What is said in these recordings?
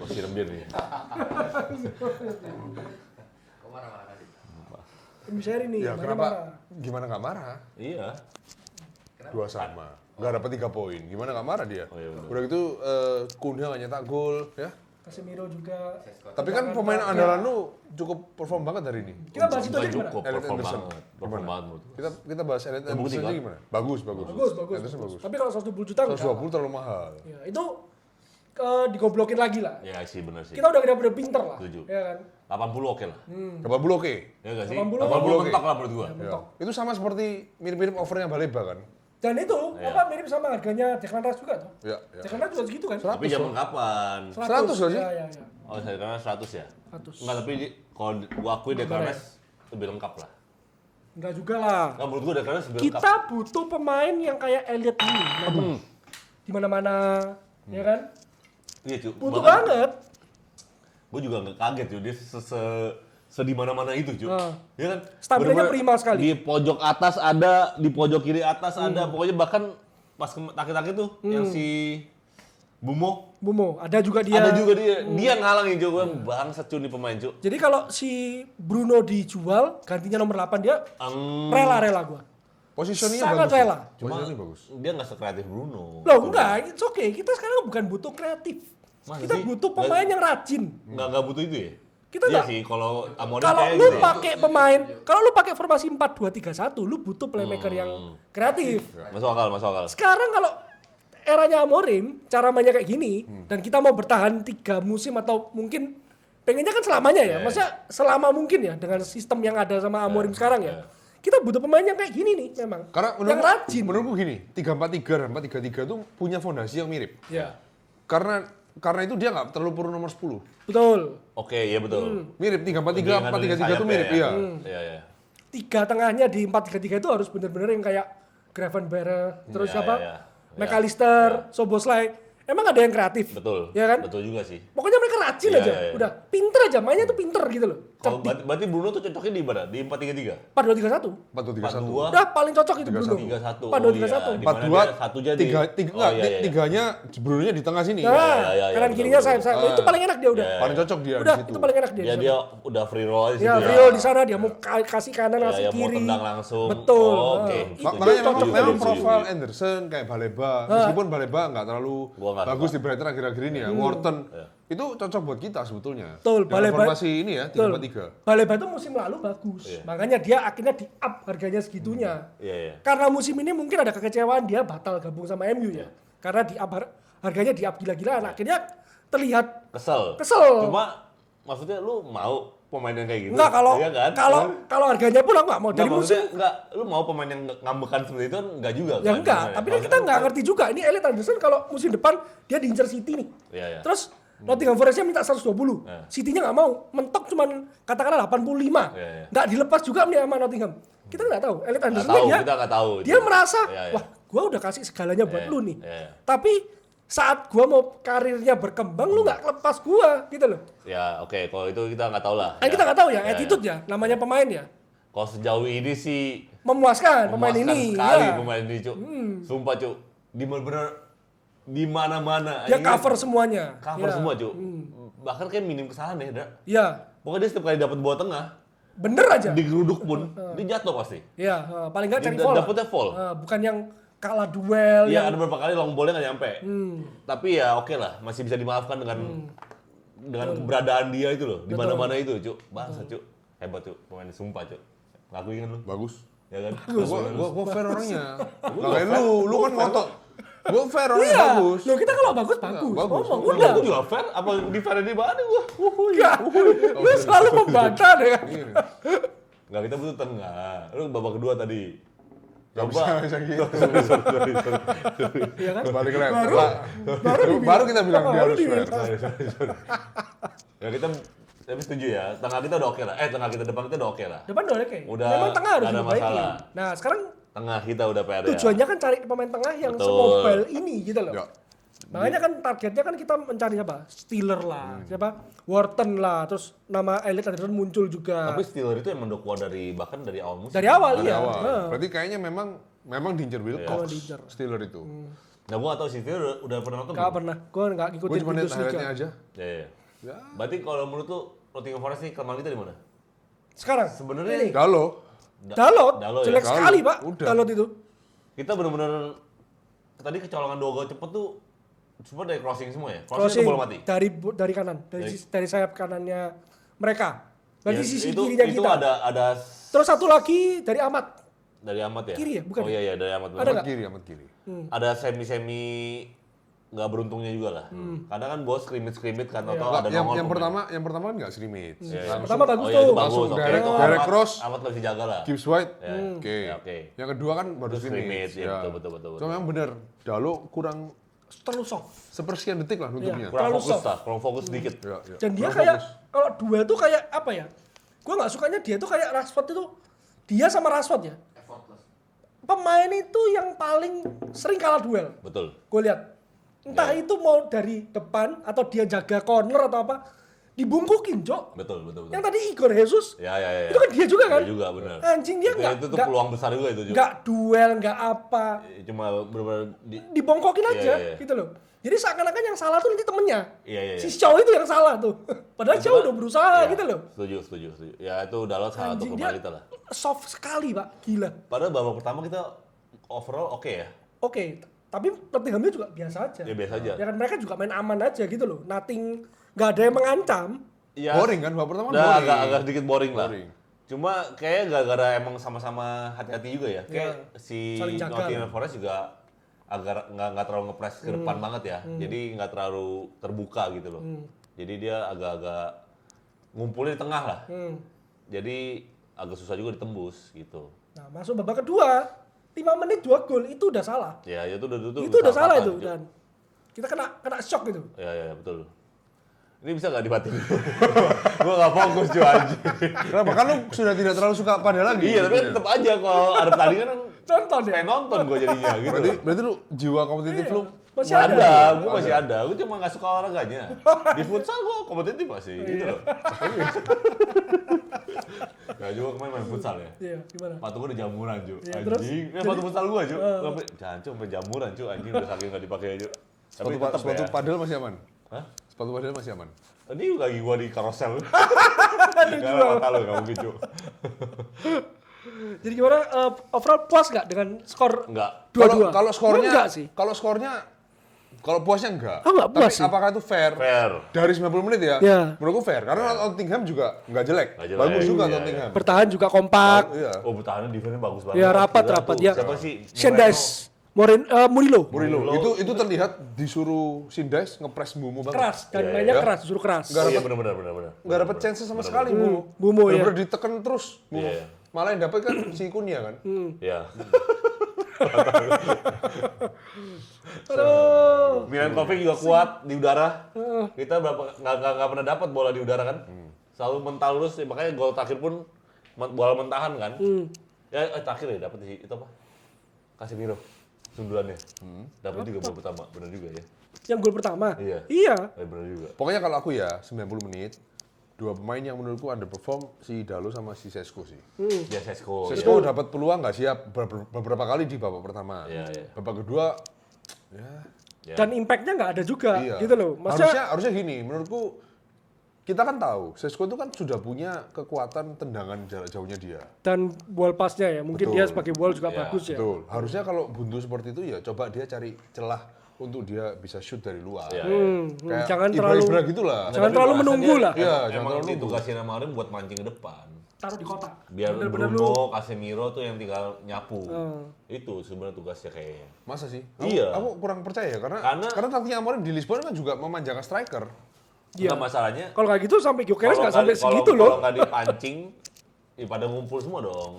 Siram dia nih. Kok marah-marah tadi? Bisa nih. Ya kenapa? Gimana nggak marah? Iya. 2 sama. Nggak dapat 3 poin. Gimana nggak marah dia? Oh, iya benar. Udah gitu Kunha nggak nyetak gol ya. Casemiro juga. Tapi kan pemain andalan lu cukup perform banget hari ini. Kita bahas itu Bukan aja gimana? cukup, Elliot perform Anderson. banget. Perform banget menurut gua. Kita bahas Elliot Terbukti Anderson kan? aja gimana? Bagus. Bagus. Anderson bagus. Tapi kalau 120 juta enggak. 120 terlalu mahal. Ya, itu digoblokin lagi lah. Ya sih benar sih. Kita udah pinter lah. Setuju. Ya kan? 80 oke lah. 80 oke. Ya enggak sih? 80 80 oke. mentok lah menurut gua. Ya. Mentok. Itu sama seperti mirip-mirip overnya Baleba kan? Dan itu Iya. mirip sama harganya Declan Rice juga tuh. Ya. Declan Rice juga segitu kan? Tapi zaman kapan? 100 nggak sih? Iya. Oh, saya kira 100 ya? 100. Enggak, tapi kalau gua akui Declan Rice lebih lengkap lah. Enggak juga lah. Nah, menurut gua Declan Rice lebih lengkap. Kita butuh pemain yang kayak Elliot ini. Di mana-mana, ya kan? Iya, cu. Butuh banget. Gua juga nggak kaget, cu. Dia sedih mana-mana itu, cu. Ya kan? Stabilnya Bener-bener prima sekali. Di pojok atas ada, di pojok kiri atas ada. Pokoknya bahkan pas takut-takut tuh yang si Bumo ada juga dia. ada juga dia ngalangin juga bangsat cu nih pemain cu. Jadi kalau si Bruno dijual, gantinya nomor 8 dia rela gua. Posisinya Sangat bagus. rela. Posisinya bagus. Dia nggak sekreatif Bruno. Loh enggak, it's okay. Kita sekarang bukan butuh kreatif. Masa Kita sih? butuh pemain yang rajin. Nggak butuh itu ya? Kita iya nggak- sih kalau Amorim Kalau kayak lu gitu ya. pakai pemain, kalau lu pakai formasi 4-2-3-1, lu butuh playmaker yang kreatif. Masuk akal. Sekarang kalau eranya Amorim, cara mainnya kayak gini, dan kita mau bertahan 3 musim atau mungkin pengennya kan selamanya ya, maksudnya selama mungkin ya dengan sistem yang ada sama Amorim sekarang ya. Kita butuh pemain yang kayak gini nih memang. Karena yang rajin. menurutku gini, 3-4-3 dan 4-3-3 itu punya fondasi yang mirip. Ya. Karena itu dia nggak terlalu perlu nomor 10. Betul. Oke, iya betul. Mirip 3-4-3, 4-3-3 itu mirip, iya. Iya. Tiga tengahnya di 4-3-3 itu harus benar-benar yang kayak Gravenberch, terus Iya, apa? iya. McAllister, Soboslai. Emang ada yang kreatif. Betul. Ya kan? Betul juga sih. Pokoknya mereka rajin Iya, aja. iya, iya. Udah, pinter aja. Mainnya tuh pinter gitu loh. Kalau berarti Bruno tuh cocoknya di mana? Di 4-3-3? 4-2-3-1. 4-2-3-1. Udah paling cocok itu Bruno. 3-1. 4-2-3-1. 4-2, satu jadi. tiganya Bruno-nya di tengah sini. Nah, iya, kanan betul, kirinya betul. sayap. Itu paling enak dia udah. Paling cocok dia Udah, di situ. itu paling enak dia. Ya di dia sana. udah free roll aja Ya, situ Rio di sana dia mau kasih kanan, Ya, kasih ya, mau kiri. tendang langsung. Betul. Oh, oke. Nah, Itu Makanya cocok memang sekali. profil Anderson kayak Baleba, meskipun Baleba nggak terlalu Gua nggak bagus suka. di Brighton akhir-akhir ini ya, Wharton itu cocok buat kita sebetulnya. Betul, Dengan Baleba- formasi ini ya, Betul. 3-4-3. Baleba itu musim lalu bagus. Makanya dia akhirnya di up harganya segitunya. Iya. Karena musim ini mungkin ada kekecewaan dia batal gabung sama MU ya. Karena di up harganya di up gila-gilaan. Akhirnya terlihat Kesel. Kesel. Maksudnya lu mau pemain yang kayak gitu? enggak kalau Iya kan? kalau harganya pun aku nggak mau Enggak, dari musim. maksudnya enggak, lu mau pemain yang ngambekan seperti itu kan enggak juga Ya kan? enggak, tapi kan kita nggak ngerti juga. Ini Elliot Anderson kalau musim depan dia diincar City nih. Iya. Terus Nottingham Forest-nya minta 120. Iya. City-nya nggak mau. Mentok cuman katakanlah 85. Iya. Nggak dilepas juga nih sama Nottingham. Kita nggak tahu. Elliot Nggak Anderson tahu, dia kita nggak tahu. dia merasa, Iya. wah, gua udah kasih segalanya buat Iya, lu nih. iya. Tapi saat gua mau karirnya berkembang, lu nggak lepas gua, gitu loh. Ya, oke, kalau itu kita nggak tahu lah. Kan kita nggak tahu ya, Ya, attitude ya, namanya pemain ya. Kalau sejauh ini sih Memuaskan pemain memuaskan ini. sekali ya. pemain ini, Cuk. Sumpah, Cuk. Di mana-mana. Dia Ini cover semuanya. cover Ya. semua, Cuk. Bahkan kayak minim kesalahan ya, Dra. Iya, Pokoknya dia setiap kali dapat bola tengah, bener aja. digeruduk pun, dia jatuh pasti. Iya, paling nggak cari Dia foul. dapetnya foul. Bukan yang kalah duel. Iya, yang ada beberapa kali long ball-nya nggak nyampe. Tapi ya oke lah, masih bisa dimaafkan dengan keberadaan dia itu loh, di mana-mana itu, Cuk. Bangsa, Cuk. Hebat, Cuk. Pemain sumpah, Cuk. Ngakuin kan lu? Bagus. Ya kan? Gua fair orangnya. Nggak kayak lu kan ngotot. Gua fair orangnya Iya. bagus. Loh, kita kalau bagus. bagus. Ngomong, Udah, udah. aku juga fair. Apa di fair di mana gua? Enggak. Lu selalu membantah deh. Enggak, kita butuh tengah. Lu babak kedua tadi. Gak Coba. bisa gitu. Sorry. Iya kan? Balik lagi. Baru Baru kita bilang dia harus fair. Ya kita tapi setuju ya. Tengah kita udah oke lah. Tengah kita depan kita udah oke lah. Depan udah oke. Udah, Memang tengah harus nggak ada diperbaiki. masalah. Nah, sekarang Tengah kita udah PR ya. tujuannya kan cari pemain tengah yang Betul. semobile ini gitu loh. Ya. Makanya kan targetnya kan kita mencari siapa? Steeler lah, siapa? Wharton lah, terus nama Elliot Anderson muncul juga. Tapi Steeler itu emang udah keluar bahkan dari awal musim. Dari awal Dari iya. awal. Nah. Berarti kayaknya memang diincer Wilcox. diincer. Steeler itu. Nah, gua nggak tahu sih, udah pernah nonton Nggak belum? pernah. Gue nggak Gue ngikutin cuma lihat Bundesliga. highlightnya aja. Ya. Ya. Berarti kalau menurut lu Nottingham Forest nih kelemahan kita di mana? Sekarang Sebenarnya ini. Dalo. Dalot, Dalot ya? jelek Dalot. sekali Pak. Udah. Dalot itu. Kita benar-benar tadi kecolongan 2 gol cepet tuh semua dari crossing semua ya? Crossing itu bola mati? dari kanan, dari sayap kanannya mereka. Berarti Ya, sisi itu, kirinya itu kita. ada Terus satu lagi dari Amat. dari Amat ya? Kiri ya? Bukan Oh iya dari Amat. Ada Amat nggak? kiri. Ada semi-semi nggak beruntungnya juga lah. Karena kan bos skrimmit kan atau Nggak, ada nongol yang pemain. pertama kan nggak scrimmage. Iya. Pertama bagus Oh iya, itu tuh. bagus. Langsung Oke, direct- itu direct Amat- cross. Amat nggak bisa jaga lah. Gibbs White. Ya. Oke. Ya, oke. Yang kedua kan baru Terus scrimmage. scrimmage, ya, betul. Cuma memang bener, Dalo kurang Terlalu soft. sepersekian detik lah nutupnya. Kurang Terlalu fokus soft. lah, kurang fokus sedikit. Ya. Dan dia Kurang kayak fokus. kalau duel tuh kayak apa ya? Gue nggak sukanya dia tuh kayak Rashford itu. Dia sama Rashford ya. Effortless. Pemain itu yang paling sering kalah duel. Betul. Gue lihat. Entah itu mau dari depan atau dia jaga corner atau apa. Dibungkukin, Cok. Betul. Yang tadi Igor Jesus. Ya. Itu kan dia juga kan? Dia juga benar. Anjing dia Itu tuh peluang besar juga itu juga. nggak duel, nggak apa. Cuma benar-benar Dibongkokin aja Iya. gitu loh. Jadi seakan-akan yang salah tuh nanti temennya. Iya. Si Shaw itu yang salah tuh. Padahal Shaw udah berusaha Iya, gitu loh. Setuju. Ya itu Dalot salah satu Anjing pemain dia kita lah. soft sekali Pak, gila. Padahal babak pertama kita overall oke ya. Oke, tapi Nottinghamnya juga biasa aja. Ya biasa aja. Ya kan mereka juga main aman aja gitu loh. Nothing, nggak ada yang mengancam. Ya, Boring kan, babak pertama Udah boring. agak sedikit boring lah. Boring. Cuma kayaknya gara-gara emang sama-sama hati-hati juga ya. Kayak Iya, si saling jaga Nottingham Forest juga agar nggak terlalu ngepres ke depan banget ya. Jadi nggak terlalu terbuka gitu loh. Jadi dia agak-agak ngumpulnya di tengah lah. Jadi agak susah juga ditembus gitu. Nah, masuk babak kedua, 5 menit 2 gol itu udah salah. Ya itu udah Itu udah salah kapan, itu Cuk. dan kita kena shock gitu. Ya betul. Ini bisa nggak dibatin? Gua nggak fokus cuy anjing. Kenapa? Kan lu sudah tidak terlalu suka pada lagi. Iya tapi tetap aja kalau ada pertandingan kan Nonton ya. pengen nonton gue jadinya gitu. Berarti lu jiwa kompetitif lu Masih ada. Ada, gue masih ada. Gue cuma nggak suka olahraganya. Di futsal gue kompetitif masih, gitu loh. Gak juga kemarin main futsal ya. Iya, gimana? Sepatu gue udah jamuran, Cu. Iya, terus? Anjing. Sepatu futsal gue, Cu. Jangan, Cu. Sampai jamuran, Cu. Anjing udah saking nggak dipakai, Cu. Tapi tetap sepatu ya. padel masih aman. Hah? Sepatu padel masih aman. Ini lagi gue di karosel. Gak ada mata lo, gak mungkin, Cu. Jadi gimana overall puas nggak dengan skor Enggak. 2-2? Kalau skornya, Enggak sih. kalau puasnya enggak. Aku nggak puas Tapi sih. apakah itu fair? Fair. Dari 90 menit ya? Ya. Menurutku fair. Karena Nottingham juga nggak jelek. Nggak jelek. Bagus juga Iya, Nottingham. Bertahan juga kompak. Iya. Oh, bertahan defense-nya bagus banget. Ya rapat Gila rapat tuh. ya. Siapa sih? Shendice, Murilo. Murilo. Itu terlihat disuruh Sindais ngepres Mbumo banget. Keras dan Iya, mainnya iya. keras, disuruh keras. Oh, iya benar. Nggak dapet chance sama sekali Mbumo. Mbumo, ya. Bener-bener ditekan terus Mbumo. Iya. Malah yang dapet kan si Kunia kan. Ya. Aduh. Milankovic juga kuat di udara. Kita nggak pernah dapat bola di udara kan. Selalu mental terus, ya, makanya gol terakhir pun bola mentahan kan. Ya terakhir ya dapat itu apa? Casemiro sundulannya. Dapat juga gol pertama, benar juga ya. Yang gol pertama? Iya. Benar juga. Pokoknya kalau aku ya 90 menit, dua pemain yang menurutku underperform si Dalo sama si Sesko sih. Ya Sesko. Sesko dapat peluang nggak siap beberapa kali di babak pertama. Iya. Babak kedua Ya. Dan impact-nya nggak ada juga, iya. gitu loh. Maksudnya, Harusnya gini, menurutku kita kan tahu Sesko itu kan sudah punya kekuatan tendangan jarak jauhnya dia. dan ball pass-nya ya, mungkin Betul. dia sebagai ball juga Iya, bagus ya. Betul. Harusnya kalau buntu seperti itu ya coba dia cari celah untuk dia bisa shoot dari luar. Iya. Kayak Jangan terlalu Ibra gitulah. jangan terlalu menunggu lah. Iya, jangan Emang terlalu nunggu. ditugasin sama Arim buat mancing ke depan. Taruh di kotak. Biar Bener-bener Bruno, Casemiro tuh yang tinggal nyapu. Itu sebenarnya tugasnya kayaknya. Masa sih? Iya. Aku kurang percaya karena Karena- taktiknya Amorim di Lisbon kan juga memanjakan striker. Iya. Enggak masalahnya. Kalau kayak gitu sampai Gyökeres nggak sampai kalau- segitu Kalau loh. nggak dipancing, ya pada ngumpul semua dong.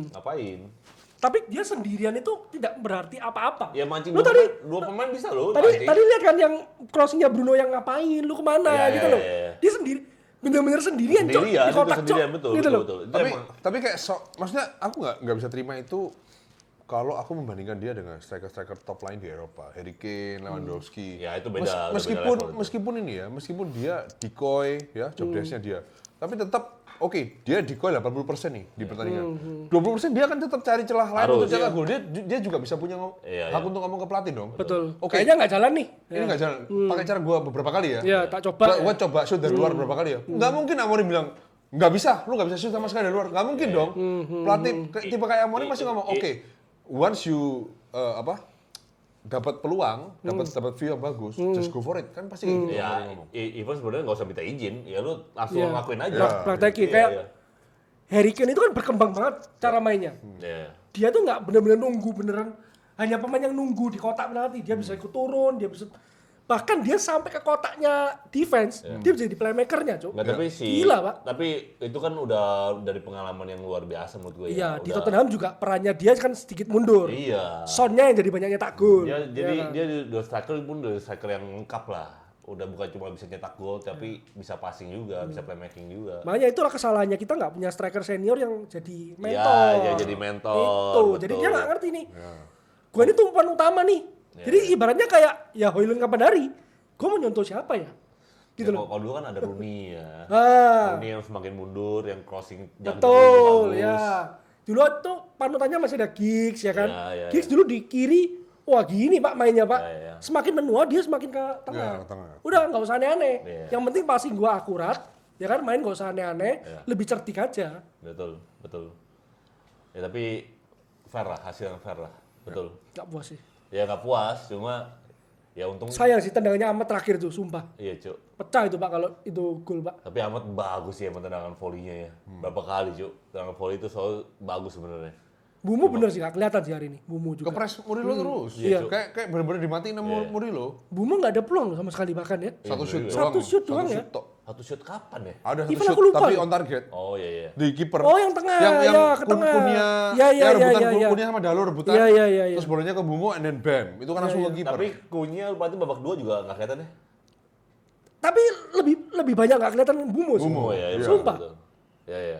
Ngapain? Tapi dia sendirian itu tidak berarti apa-apa. Ya mancing Lu dua pemain bisa loh. Tadi mancing. lihat kan yang crossingnya Bruno yang ngapain, lu kemana Iya, gitu iya, loh. iya. Dia sendiri, bener-bener sendirian, Cok, Sendirian, di itu kotak, Cok. sendirian, betul, Gitu loh. betul. Itu Tapi emang- tapi kayak maksudnya aku nggak bisa terima itu kalau aku membandingkan dia dengan striker-striker top lain di Eropa, Harry Kane, Lewandowski. Ya, itu beda, udah beda meskipun level itu. meskipun ini ya, meskipun dia decoy ya, job desk-nya dia. Tapi tetap oke, dia decoy 80% nih di pertandingan. 20% dia akan tetap cari celah lain Harus, untuk cetak iya. gol. Dia juga bisa punya Iya, hak iya. untuk ngomong ke pelatih dong. Betul. Oke. Kayaknya nggak jalan nih. Ini nggak jalan. Pakai cara gua beberapa kali ya. Iya, tak coba. Gua coba shoot dari luar beberapa kali ya. Nggak mungkin Amorim bilang nggak bisa, lu nggak bisa shoot sama sekali dari luar. Nggak mungkin dong. Pelatih tipe kayak Amorim pasti ngomong, oke, once you dapat peluang, dapat view yang bagus, just go for it. Kan pasti kayak gitu. Ya, Amorim ngomong. even sebenarnya nggak usah minta izin, ya lu langsung Iya. ngelakuin aja. Praktekin Iya, kayak iya. Harry Kane itu kan berkembang banget cara mainnya. Iya. Dia tuh nggak bener-bener nunggu beneran hanya pemain yang nunggu di kotak penalti. Dia bisa ikut turun, dia bisa bahkan dia sampai ke kotaknya defense, dia bisa jadi playmakernya, Cuk. Nggak, tapi sih, Gila, Pak. tapi itu kan udah dari pengalaman yang luar biasa menurut gue. Iya, ya. di Udah- Tottenham juga perannya dia kan sedikit mundur. Iya. Sonnya yang jadi banyak nyetak gol. Dia, jadi Ya kan? dia di striker pun dari striker yang lengkap lah. Udah bukan cuma bisa nyetak gol, tapi bisa passing juga, bisa playmaking juga. Makanya itulah kesalahannya kita nggak punya striker senior yang jadi mentor. Iya, ya jadi mentor. Itu, betul. jadi dia nggak ngerti nih. Gue ini tumpuan utama nih. Ya. Jadi ibaratnya kayak ya Højlund Kapadari. Gue mau nyontoh siapa ya? Gitu Ya, loh. kalau dulu kan ada Rooney ya. Ah, Rooney yang semakin mundur, yang crossing jauh-jauh betul bagus. ya. Dulu tuh panutannya masih ada Giggs ya kan. Ya, Giggs dulu di kiri, wah gini Pak mainnya Pak. Ya, ya. Semakin menua dia semakin ke tengah. Ya, ke tengah. Udah nggak usah aneh-aneh. Iya. Yang penting passing gua akurat, ya kan main nggak usah aneh-aneh, Iya. lebih cerdik aja. Betul, betul. Ya tapi fair lah, hasil yang fair lah. Betul. Nggak puas sih. Ya nggak puas, cuma ya untung. Sayang sih tendangannya amat terakhir tuh, sumpah. Iya, Cuk. Pecah itu Pak kalau itu gol Pak. Tapi amat bagus ya tendangan volley-nya ya. Berapa kali, Cuk. Tendangan volley itu selalu bagus sebenarnya. Bumu bener sih nggak kelihatan sih hari ini. Bumu juga. Kepres Murilo terus. Iya. Kayak bener-bener dimatiin sama Murilo. Bumu nggak ada peluang loh sama sekali bahkan ya. Satu shoot doang. Satu shoot doang ya? tok. Satu shoot kapan ya? Ada satu Even shoot aku lupa tapi loh. on target. Oh iya iya. Di kiper. Oh, yang tengah, Yang ya, ke tengah. Kunnya, Ya, ya, rebutan ya, ya. Kunnya sama Dalo rebutan. Ya, ya, ya, ya. Terus bolanya ke Bungo and then bam. Itu kan langsung ke kiper. Tapi kunya berarti babak 2 juga nggak kelihatan ya? Tapi lebih banyak nggak kelihatan Bumu sih. Bumo. Oh iya, iya. Sumpah. betul. Iya iya.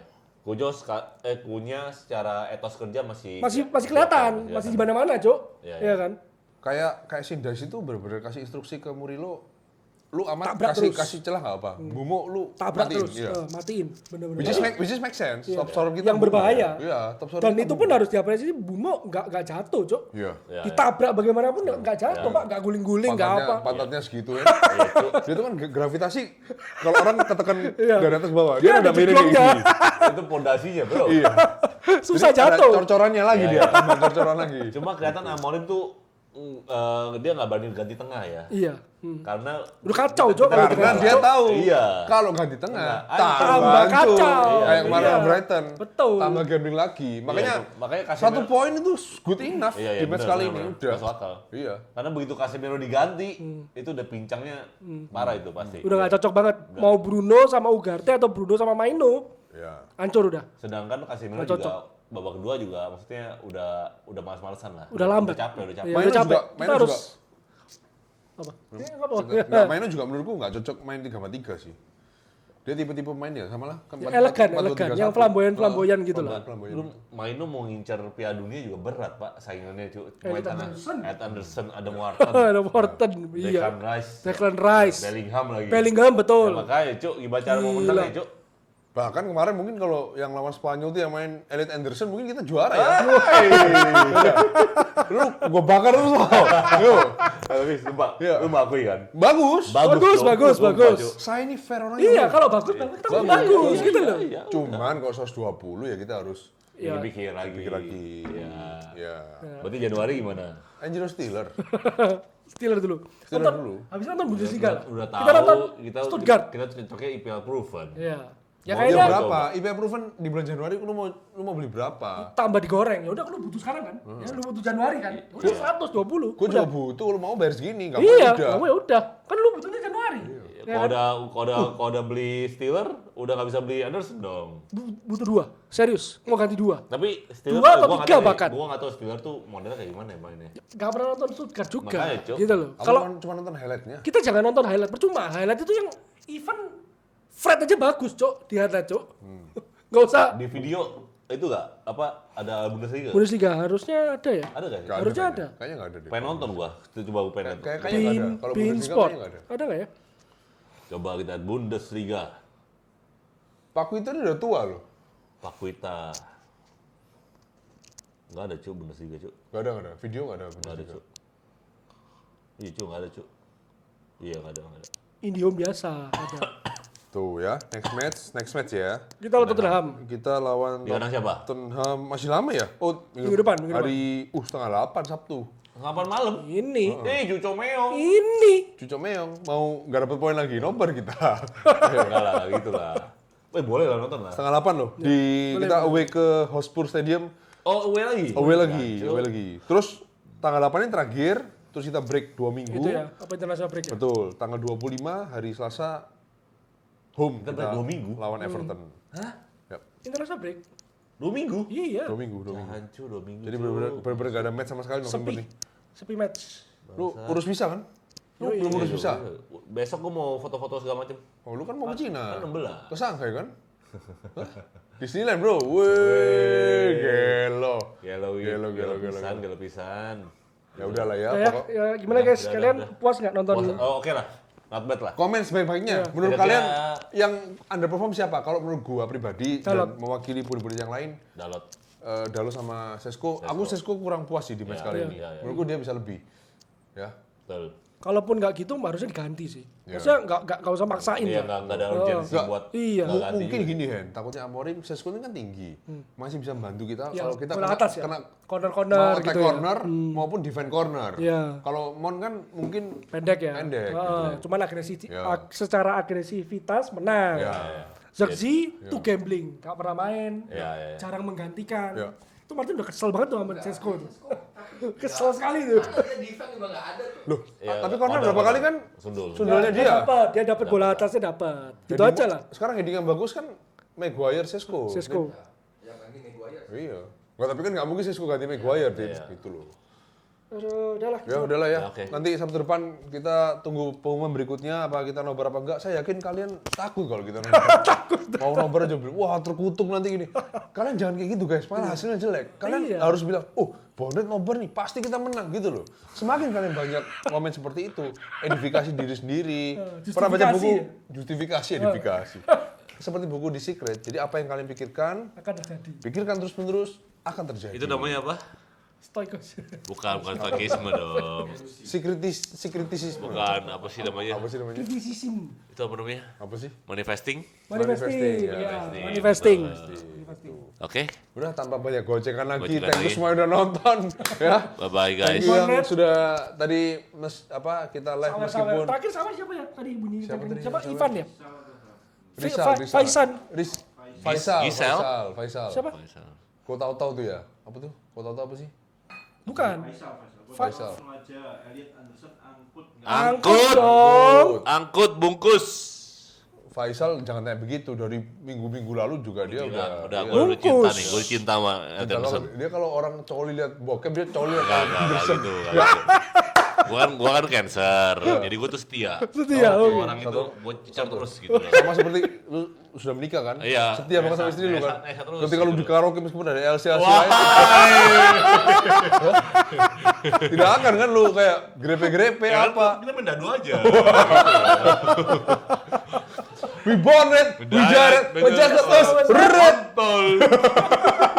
Kunya secara etos kerja masih Masih kelihatan, masih di mana-mana, Cok. Iya, Iya kan? Kayak Sindas itu bener-bener kasih instruksi ke Murilo. Lu amat Tabrak terus. kasih celah nggak apa. Bumo lu Tabrak matiin. terus, Iya. matiin, bener-bener. Which is make sense. Iya. Top scorer kita Yang Bumo. berbahaya. Iya, top scorer Dan kita itu Bumo. pun harus diapresiasi, Bumo nggak jatuh, Cok. Iya. Iya, Ditabrak bagaimanapun nggak jatuh, Pak. Nggak guling-guling, nggak apa. Pantatnya segitu ya. Iya, Cuk. Dia tuh kan gravitasi kalau orang ketekan Iya. dari atas ke bawah. Dia Dia ada ada miring kayak jeglongnya. gini. Itu pondasinya, Bro. Iya. Susah Jadi ada jatuh. cor-corannya lagi dia, tambah cor-coran lagi. Cuma kelihatan Amorim tuh dia nggak berani ganti tengah ya. Iya. Karena Udah kacau, Cok. kalau Karena ganti, dia Cok. tahu Iya. kalau ganti tengah Tambah tambah hancur. kacau. Kayak kemarin Iya. Brighton. Betul. Tambah gambling lagi. Makanya makanya satu Casemiro- poin itu good enough Iya, iya, di match benar, kali benar, ini benar. udah. Masuk akal. Iya. Karena begitu Casemiro diganti, itu udah pincangnya parah itu pasti. Udah nggak cocok banget. Mau Bruno sama Ugarte atau Bruno sama Maino, Iya. hancur udah. Sedangkan Casemiro Nggak cocok. juga babak 2 juga maksudnya udah malas-malasan lah. Udah lambat. Udah capek. Iya, Maino udah capek. juga- Kita Maino harus juga- apa? Apa? Nggak, mainnya juga menurutku nggak cocok main 3-3 sih. Dia tipe-tipe main ya sama lah. Kan Elegan, yang flamboyan gitu lah. Lu Maino mau ngincar Piala Dunia juga berat, Pak. Saingannya cuy. Elliot Anderson. Ed Anderson, Adam Wharton, Ada Morton, iya. Declan Rice, Declan Rice, Bellingham lagi. Bellingham Ya, betul. makanya cuy, gimana cara mau menang ya cuy? Bahkan kemarin mungkin kalau yang lawan Spanyol tuh yang main Elliot Anderson mungkin kita juara ya. Lu gua bakar lu loh. Yo. Tapi sumpah, Iya. lu mengakui kan? Bagus. Bagus, Cuk. bagus, Sumpah, bagus. Cuk. Saya ini fair orang Iya, kalau bagus kita pun bagus gitu loh. Iya, Cuman kalau 120 ya kita harus Iya. pikir lagi. pikir lagi. Iya. Ya. Berarti Januari gimana? Angelo Steeler. Steeler dulu. Steeler Nonton- dulu. Habis nonton Bundesliga lah. Udah Kita nonton tahu kita Stuttgart. kita cocoknya IPL proven. Iya. Ya Mau Dia kayaknya berapa? IPA proven di bulan Januari lu mau beli berapa? tambah digoreng. Ya udah lu butuh sekarang kan? Ya lu butuh Januari kan? Udah 120. Gue Udah. juga butuh, lu mau bayar segini, nggak Iya, udah. kamu ya udah. Kan lu butuhnya Januari. Ya kan? Kalau udah beli Steeler, udah nggak bisa beli Anderson dong. Butuh 2. Serius, mau ganti 2. Tapi Steeler Dua atau gua nggak tiga tahu deh. bahkan. Gua nggak tahu Steeler tuh modelnya kayak gimana ya mainnya. Gak pernah nonton Stuttgart juga. Makanya, Cuk. Gitu loh. Aku Kalau cuma nonton highlightnya. kita jangan nonton highlight, percuma. Highlight itu yang event Fred aja bagus, Cok. Di highlight, Cok. Gak usah. Di video itu nggak apa ada Bundesliga? Bundesliga harusnya ada ya? Ada nggak sih? Nggak Harusnya kayaknya. ada. Kayaknya nggak ada deh. Pengen nonton gua. Coba gua pengen nonton. Kayaknya nggak ada. Kalau Bein Bundesliga Sport. kayaknya nggak ada. Ada nggak ya? Coba kita lihat Bundesliga. Pak Wito ini udah tua loh. Pak Wita. Nggak ada Cuk, Bundesliga Cuk. Nggak ada. Video nggak ada. Nggak ada Cuk. Iya Cuk, nggak ada Cuk. Iya nggak ada. Indihome biasa ada. Tuh ya, next match ya. Kita lawan Tottenham. Kita lawan Di kandang siapa? Tottenham masih lama ya? Oh, Minggu depan. hari setengah 8 Sabtu. Kapan malam? Ini. Cuco Meong. Ini. Cucok Meong mau nggak dapet poin lagi, nobar kita. Enggak lah, gitu lah. Boleh lah nonton lah. Setengah 8 loh. Kita away ke Hotspur Stadium. Oh, away lagi? Away lagi. Terus tanggal 8 ini terakhir, terus kita break 2 minggu. Itu ya, apa international break ya? Betul, tanggal 25 hari Selasa home Kita break 2 minggu? lawan Everton. Hah? Yap, International break? 2 minggu? Iya. 2 minggu. Jangan Cuk, 2 minggu. Jadi bener-bener gak ada match sama sekali November Sepi. nih. Sepi match. Lu urus visa kan? Lu belum urus visa? Besok gua mau foto-foto segala macem. Oh, lu kan mau ke Cina. Kan 16. Ke Shanghai kan? Hah? Disneyland, bro. Wih, gelo. Gelo pisan. Ya udahlah ya. Ya gimana guys, Udah, kalian udah. puas nggak nonton? Oh, oke lah. Not bad lah. Komen sebaik-baiknya. Menurut Kira-kira- kalian yang underperform siapa? Kalau menurut gua pribadi Dalot. dan mewakili budi-budi yang lain, Dalot. Dalo sama Sesko. Aku Sesko kurang puas sih di match Iya, kali iya, ini. iya. Menurut gua dia bisa lebih. Ya. Betul. Kalaupun nggak gitu, harusnya diganti sih. Iya. Maksudnya nggak usah maksain Iya, lah. nggak ada urgensi Nggak. buat Iya. nggak ganti Mungkin juga. gini Hen, takutnya Amorim Sesko ini kan tinggi. Masih bisa membantu kita Ya, kalau kita bola atas ya. kena Corner-corner mau attack gitu ya. corner maupun defend corner. Iya. Kalau Mon kan mungkin Pendek ya. Pendek, Cuman Ya. secara agresivitas menang. ya. Zirkzee tuh gambling, nggak pernah main, Iya. jarang menggantikan. Ya. Itu Martin udah kesel banget tuh sama Sesko tuh. Kesel sekali tuh. Dia defense juga nggak ada tuh. Loh, Iya, tapi corner corner, berapa kali kan Sundul. sundulnya dia. Dia dapat bola atasnya dapat. Gitu Heading- aja lah. Sekarang heading yang bagus kan Maguire Sesko. Sesko. Yang ganti Maguire. Iya. Nggak, tapi kan nggak mungkin Sesko ganti Maguire gitu loh. Udahlah. Ya udahlah ya. Ya, oke. Nanti Sabtu depan kita tunggu pengumuman berikutnya apa kita nobar apa enggak. Saya yakin kalian takut kalau kita nobar. Mau nobar aja bilang, wah terkutuk nanti gini. Kalian jangan kayak gitu guys, malah hasilnya jelek. Kalian Iya. harus bilang, oh Bonnet nobar nih, pasti kita menang gitu loh. Semakin kalian banyak komen seperti itu, edifikasi diri sendiri. Pernah baca buku edifikasi. Seperti buku The Secret. Jadi apa yang kalian pikirkan, Akan terjadi. pikirkan terus-menerus akan terjadi. Itu namanya apa? Stoikos. Bukan stoikisme dong. Sekritisisme. Bukan, apa sih namanya? Apa sih namanya? Kriticism. Itu apa namanya? Apa sih? Manifesting? Manifesting. ya, Ya, manifesting. manifesting. Oke, Udah tanpa banyak gocekan lagi, Gocekan thank you lagi. semua udah nonton ya. bye-bye Thank guys. you yang Bonnet. sudah tadi kita live Sawer-sawer. meskipun Terakhir sama siapa ya? Tadi bunyi. Siapa tadi? Siapa? Siapa? Ivan ya? Rizal. Faisan. Faisal. Gisel? Faisal. Siapa? Kau tahu tuh ya? Apa tuh? Kau tahu apa sih? Bukan. Faisal. sengaja Elliot Anderson angkut nggak Angkut, dong. angkut bungkus. Faisal jangan tanya begitu, dari minggu-minggu lalu juga dia Udah, udah. gue udah cinta Bungkus. nih, gue cinta sama Anderson. Dia kalau orang coli lihat bokep dia coli lihat Enggak Anderson. gitu. Gua kan cancer, jadi gue tuh setia. Setia, Kalau oke. orang itu gue cicar terus gitu. Sama seperti lu sudah menikah kan? Iya. Setia banget sama istri lu kan? Nesa terus Ketika lu gitu. di karaoke meskipun ada LC lain, tidak akan kan lu kayak grepe-grepe apa? Kita mendadu aja. We bonnet, we jaret, we jaket terus, red. Kontol.